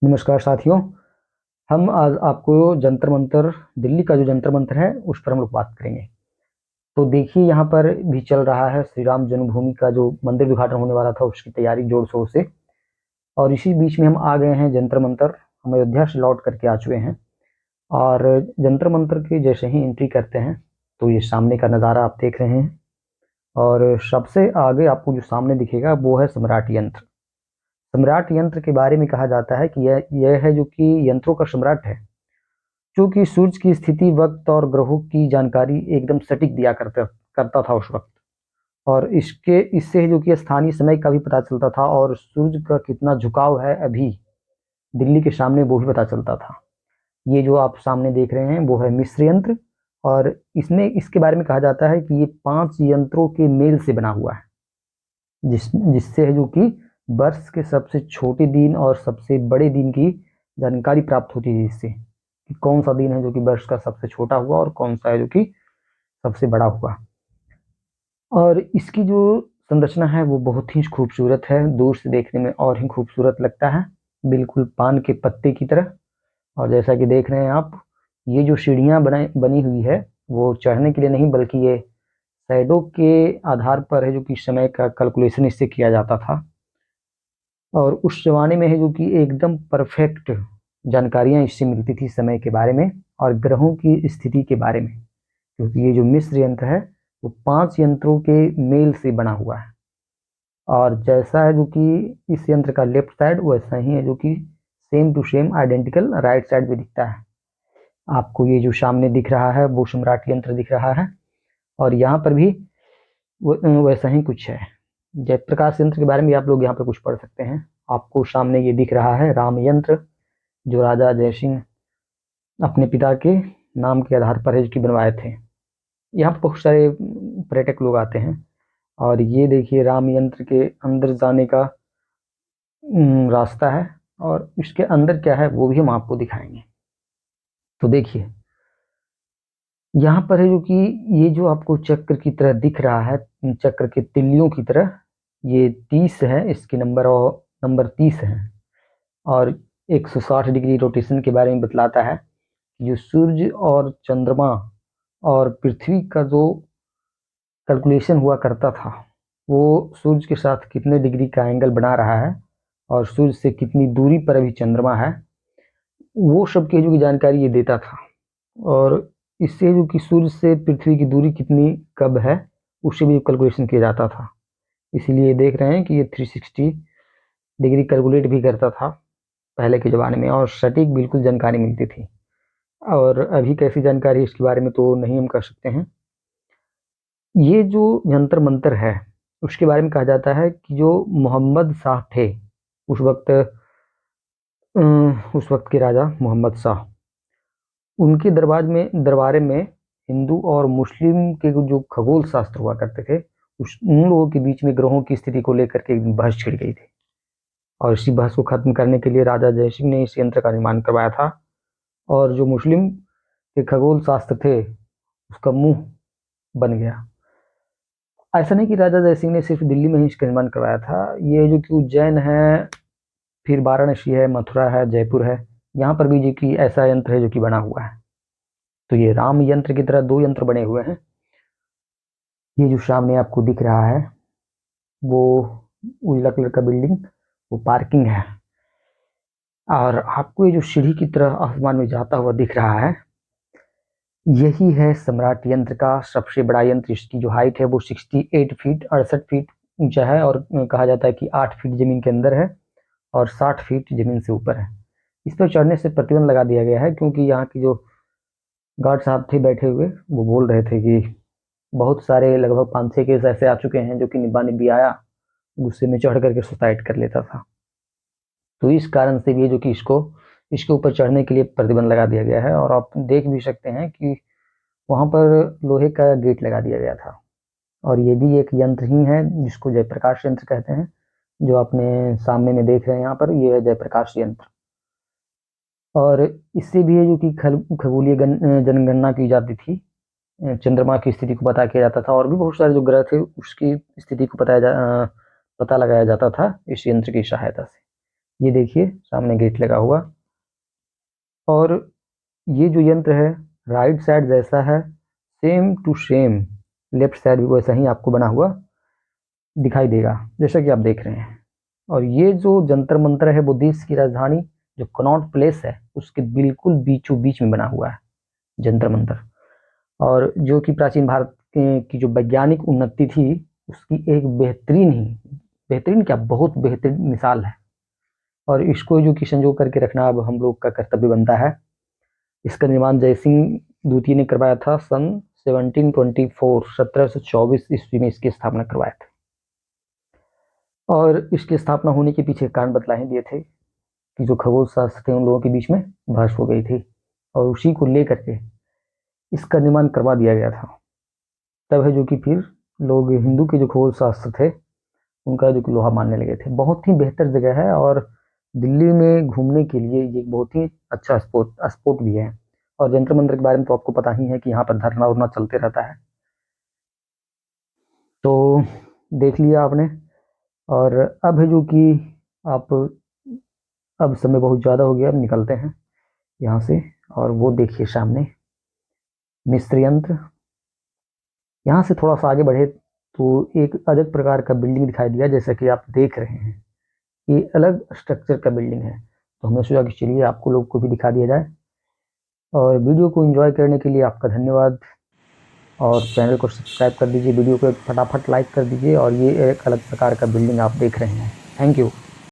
नमस्कार साथियों। हम आज आपको जंतर मंतर, दिल्ली का जो जंतर मंतर है उस पर हम लोग बात करेंगे। तो देखिए, यहाँ पर भी चल रहा है श्री राम जन्मभूमि का जो मंदिर उद्घाटन होने वाला था उसकी तैयारी जोर शोर से। और इसी बीच में हम आ गए हैं जंतर मंतर। हम अयोध्या से लौट करके आ चुके हैं और जंतर मंतर की जैसे ही एंट्री करते हैं तो ये सामने का नज़ारा आप देख रहे हैं। और सबसे आगे आपको जो सामने दिखेगा वो है सम्राट यंत्र। सम्राट यंत्र के बारे में कहा जाता है कि यह है जो कि यंत्रों का सम्राट है, जो कि सूरज की स्थिति, वक्त और ग्रहों की जानकारी एकदम सटीक दिया करता करता था उस वक्त। और इससे जो कि स्थानीय समय का भी पता चलता था और सूरज का कितना झुकाव है अभी दिल्ली के सामने वो भी पता चलता था। ये जो आप सामने देख रहे हैं वो है मिस्र यंत्र। और इसमें इसके बारे में कहा जाता है कि ये 5 यंत्रों के मेल से बना हुआ है, जिससे है जो कि वर्ष के सबसे छोटे दिन और सबसे बड़े दिन की जानकारी प्राप्त होती है, इससे कि कौन सा दिन है जो कि वर्ष का सबसे छोटा हुआ और कौन सा है जो कि सबसे बड़ा हुआ। और इसकी जो संरचना है वो बहुत ही खूबसूरत है, दूर से देखने में और ही खूबसूरत लगता है, बिल्कुल पान के पत्ते की तरह। और जैसा कि देख रहे हैं आप, ये जो सीढ़ियाँ बनी हुई है वो चढ़ने के लिए नहीं बल्कि ये शैडो के आधार पर है, जो कि समय का कैलकुलेशन इससे किया जाता था। और उस ज़माने में है जो कि एकदम परफेक्ट जानकारियाँ इससे मिलती थी समय के बारे में और ग्रहों की स्थिति के बारे में, क्योंकि ये जो मिस्र यंत्र है वो 5 यंत्रों के मेल से बना हुआ है। और जैसा है जो कि इस यंत्र का लेफ्ट साइड वैसा ही है जो कि same to same identical right side भी दिखता है। आपको ये जो सामने दिख रहा है वो सम्राट यंत्र दिख रहा है और यहाँ पर भी वैसा ही कुछ है। जयप्रकाश यंत्र के बारे में आप लोग यहाँ पे कुछ पढ़ सकते हैं। आपको सामने ये दिख रहा है राम यंत्र, जो राजा जयसिंह अपने पिता के नाम के आधार पर है कि बनवाए थे। यहाँ पर बहुत सारे पर्यटक लोग आते हैं। और ये देखिए राम यंत्र के अंदर जाने का रास्ता है और इसके अंदर क्या है वो भी हम आपको दिखाएंगे। तो देखिए, यहाँ पर है जो कि ये जो आपको चक्र की तरह दिख रहा है, चक्र के तिल्लियों की तरह, ये 30 है, इसकी नंबर 30 है। और 160 डिग्री रोटेशन के बारे में बतलाता है। जो सूर्य और चंद्रमा और पृथ्वी का जो कैलकुलेशन हुआ करता था वो सूर्य के साथ कितने डिग्री का एंगल बना रहा है और सूर्य से कितनी दूरी पर अभी चंद्रमा है, वो सब की जो की जानकारी ये देता था। और इससे जो कि सूर्य से पृथ्वी की दूरी कितनी कब है उससे भी कैलकुलेशन किया जाता था। इसीलिए देख रहे हैं कि ये 360 डिग्री कैलकुलेट भी करता था पहले के ज़माने में और सटीक बिल्कुल जानकारी मिलती थी। और अभी कैसी जानकारी इसके बारे में तो नहीं हम कर सकते हैं। ये जो जंतर मंतर है उसके बारे में कहा जाता है कि जो मोहम्मद शाह थे उस वक्त, उस वक्त के राजा मोहम्मद शाह, उनके दरबारे में हिंदू और मुस्लिम के जो खगोल शास्त्र हुआ करते थे उन लोगों के बीच में ग्रहों की स्थिति को लेकर के एक दिन बहस छिड़ गई थी। और इसी बहस को खत्म करने के लिए राजा जयसिंह ने इस यंत्र का निर्माण करवाया था। और जो मुस्लिम के खगोल शास्त्र थे उसका मुंह बन गया। ऐसा नहीं कि राजा जयसिंह ने सिर्फ दिल्ली में ही इसका निर्माण करवाया था, ये जो कि उज्जैन है, फिर वाराणसी है, मथुरा है, जयपुर है, यहाँ पर भी जो कि ऐसा यंत्र है जो कि बना हुआ है। तो ये राम यंत्र की तरह 2 यंत्र बने हुए हैं। ये जो सामने आपको दिख रहा है वो उजला कलर का बिल्डिंग, वो पार्किंग है। और आपको ये जो सीढ़ी की तरह आसमान में जाता हुआ दिख रहा है, यही है सम्राट यंत्र का सबसे बड़ा यंत्र। इसकी जो हाइट है वो 68 फीट 68 फीट ऊंचा है और कहा जाता है कि 8 फीट जमीन के अंदर है और 60 फीट जमीन से ऊपर है। इस पर चढ़ने से प्रतिबंध लगा दिया गया है, क्योंकि यहाँ की जो गार्ड साहब थे बैठे हुए वो बोल रहे थे कि बहुत सारे लगभग 5-6 केस ऐसे आ चुके हैं जो कि निब्बा निब्बी आया, गुस्से में चढ़ करके सुसाइड कर लेता था। तो इस कारण से भी जो कि इसके ऊपर चढ़ने के लिए प्रतिबंध लगा दिया गया है। और आप देख भी सकते हैं कि वहाँ पर लोहे का गेट लगा दिया गया था। और ये भी एक यंत्र ही है जिसको जयप्रकाश यंत्र कहते हैं। जो आपने सामने में देख रहे हैं यहाँ पर, ये है जयप्रकाश यंत्र। और इससे भी है जो कि खगोलीय जनगणना की जाती थी, चंद्रमा की स्थिति को पता किया जाता था और भी बहुत सारे जो ग्रह थे उसकी स्थिति को पता लगाया जाता था इस यंत्र की सहायता से। ये देखिए सामने गेट लगा हुआ, और ये जो यंत्र है राइट साइड जैसा है, same to same left side भी वैसा ही आपको बना हुआ दिखाई देगा, जैसा कि आप देख रहे हैं। और ये जो जंतर मंतर है वो देश की राजधानी जो कनॉट प्लेस है उसके बिल्कुल बीचों बीच में बना हुआ है जंतर मंतर, और जो कि प्राचीन भारत की जो वैज्ञानिक उन्नति थी उसकी एक बेहतरीन क्या बहुत बेहतरीन मिसाल है। और इसको जो कि संजो करके रखना अब हम लोग का कर्तव्य बनता है। इसका निर्माण जयसिंह द्वितीय ने करवाया था सन 1724 ईस्वी में इसकी स्थापना करवाया था। और इसकी स्थापना होने के पीछे कारण बतला ही दिए थे कि जो खगोल शास्त्र थे उन लोगों के बीच में बहस हो गई थी, और उसी को लेकर के इसका निर्माण करवा दिया गया था। तब है जो कि फिर लोग हिंदू के जो खगोल शास्त्र थे उनका जो कि लोहा मानने लगे थे। बहुत ही बेहतर जगह है, और दिल्ली में घूमने के लिए ये बहुत ही अच्छा स्पोर्ट भी है। और जंतर मंतर के बारे में तो आपको पता ही है कि यहाँ पर धरना उरना चलते रहता है, तो देख लिया आपने। और अब है जो कि आप, अब समय बहुत ज़्यादा हो गया, अब निकलते हैं यहाँ से। और वो देखिए सामने मिस्र यंत्र। यहाँ से थोड़ा सा आगे बढ़े तो एक अलग प्रकार का बिल्डिंग दिखाई दिया, जैसा कि आप देख रहे हैं ये अलग स्ट्रक्चर का बिल्डिंग है। तो हमने सोचा कि चलिए आपको लोग को भी दिखा दिया जाए। और वीडियो को एंजॉय करने के लिए आपका धन्यवाद, और चैनल को सब्सक्राइब कर दीजिए, वीडियो को फटाफट लाइक कर दीजिए। और ये एक अलग प्रकार का बिल्डिंग आप देख रहे हैं। Thank you.